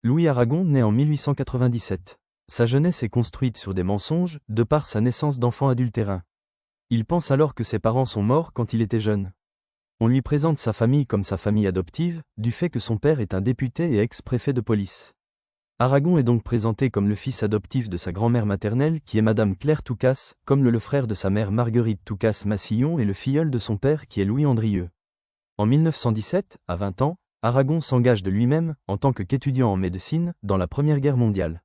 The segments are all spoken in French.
Louis Aragon naît en 1897. Sa jeunesse est construite sur des mensonges, de par sa naissance d'enfant adultérin. Il pense alors que ses parents sont morts quand il était jeune. On lui présente sa famille comme sa famille adoptive, du fait que son père est un député et ex-préfet de police. Aragon est donc présenté comme le fils adoptif de sa grand-mère maternelle qui est Madame Claire Toucasse, comme le frère de sa mère Marguerite Toucasse-Massillon et le filleul de son père qui est Louis Andrieux. En 1917, à 20 ans, Aragon s'engage de lui-même, en tant qu'étudiant en médecine, dans la Première Guerre mondiale.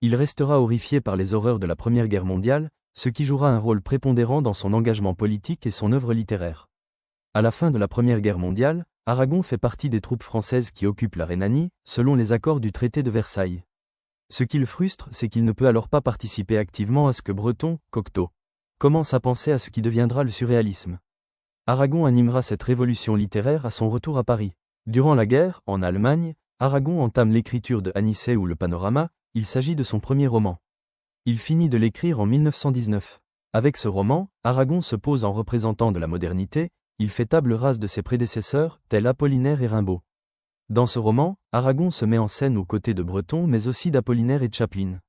Il restera horrifié par les horreurs de la Première Guerre mondiale, ce qui jouera un rôle prépondérant dans son engagement politique et son œuvre littéraire. À la fin de la Première Guerre mondiale, Aragon fait partie des troupes françaises qui occupent la Rhénanie, selon les accords du traité de Versailles. Ce qui le frustre, c'est qu'il ne peut alors pas participer activement à ce que Breton, Cocteau, commence à penser à ce qui deviendra le surréalisme. Aragon animera cette révolution littéraire à son retour à Paris. Durant la guerre, en Allemagne, Aragon entame l'écriture de Anicet ou le Panorama, il s'agit de son premier roman. Il finit de l'écrire en 1919. Avec ce roman, Aragon se pose en représentant de la modernité, il fait table rase de ses prédécesseurs, tels Apollinaire et Rimbaud. Dans ce roman, Aragon se met en scène aux côtés de Breton mais aussi d'Apollinaire et de Chaplin.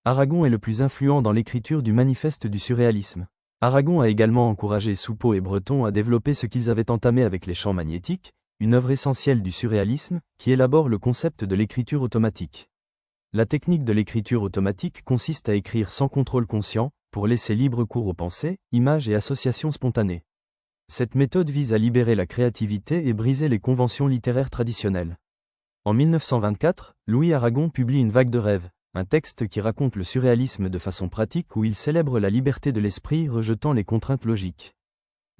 Aragon est le plus influent dans l'écriture du manifeste du surréalisme. Aragon a également encouragé Soupeau et Breton à développer ce qu'ils avaient entamé avec les champs magnétiques, une œuvre essentielle du surréalisme, qui élabore le concept de l'écriture automatique. La technique de l'écriture automatique consiste à écrire sans contrôle conscient, pour laisser libre cours aux pensées, images et associations spontanées. Cette méthode vise à libérer la créativité et briser les conventions littéraires traditionnelles. En 1924, Louis Aragon publie Une vague de rêves, un texte qui raconte le surréalisme de façon pratique où il célèbre la liberté de l'esprit rejetant les contraintes logiques.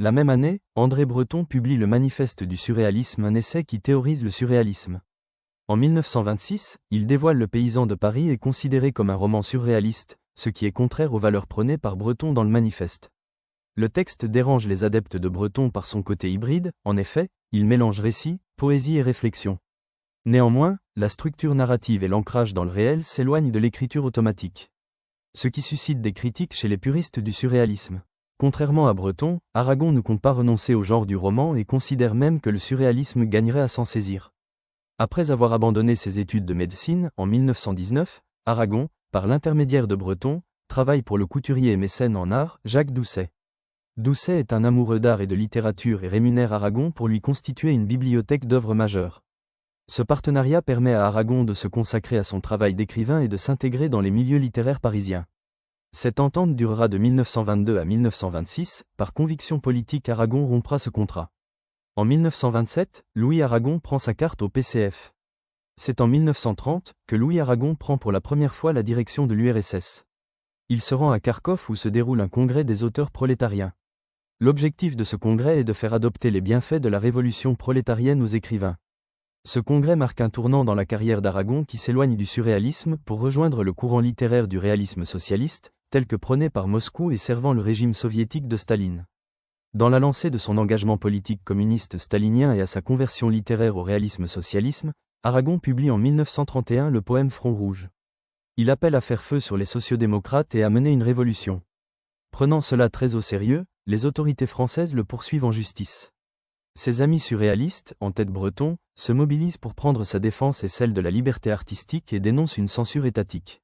La même année, André Breton publie Le manifeste du surréalisme, un essai qui théorise le surréalisme. En 1926, il dévoile Le paysan de Paris est considéré comme un roman surréaliste, ce qui est contraire aux valeurs prônées par Breton dans le manifeste. Le texte dérange les adeptes de Breton par son côté hybride, en effet, il mélange récit, poésie et réflexion. Néanmoins, la structure narrative et l'ancrage dans le réel s'éloignent de l'écriture automatique. Ce qui suscite des critiques chez les puristes du surréalisme. Contrairement à Breton, Aragon ne compte pas renoncer au genre du roman et considère même que le surréalisme gagnerait à s'en saisir. Après avoir abandonné ses études de médecine, en 1919, Aragon, par l'intermédiaire de Breton, travaille pour le couturier et mécène en art, Jacques Doucet. Doucet est un amoureux d'art et de littérature et rémunère Aragon pour lui constituer une bibliothèque d'œuvres majeures. Ce partenariat permet à Aragon de se consacrer à son travail d'écrivain et de s'intégrer dans les milieux littéraires parisiens. Cette entente durera de 1922 à 1926, par conviction politique Aragon rompra ce contrat. En 1927, Louis Aragon prend sa carte au PCF. C'est en 1930 que Louis Aragon prend pour la première fois la direction de l'URSS. Il se rend à Kharkov où se déroule un congrès des auteurs prolétariens. L'objectif de ce congrès est de faire adopter les bienfaits de la révolution prolétarienne aux écrivains. Ce congrès marque un tournant dans la carrière d'Aragon qui s'éloigne du surréalisme pour rejoindre le courant littéraire du réalisme socialiste, tel que prôné par Moscou et servant le régime soviétique de Staline. Dans la lancée de son engagement politique communiste stalinien et à sa conversion littéraire au réalisme-socialisme, Aragon publie en 1931 le poème Front rouge. Il appelle à faire feu sur les sociodémocrates et à mener une révolution. Prenant cela très au sérieux, les autorités françaises le poursuivent en justice. Ses amis surréalistes, en tête Breton, se mobilisent pour prendre sa défense et celle de la liberté artistique et dénoncent une censure étatique.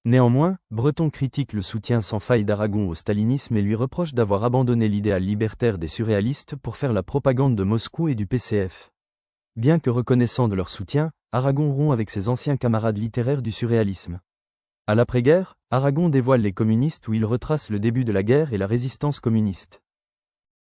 Néanmoins, Breton critique le soutien sans faille d'Aragon au stalinisme et lui reproche d'avoir abandonné l'idéal libertaire des surréalistes pour faire la propagande de Moscou et du PCF. Bien que reconnaissant de leur soutien, Aragon rompt avec ses anciens camarades littéraires du surréalisme. À l'après-guerre, Aragon dévoile Les communistes où il retrace le début de la guerre et la résistance communiste.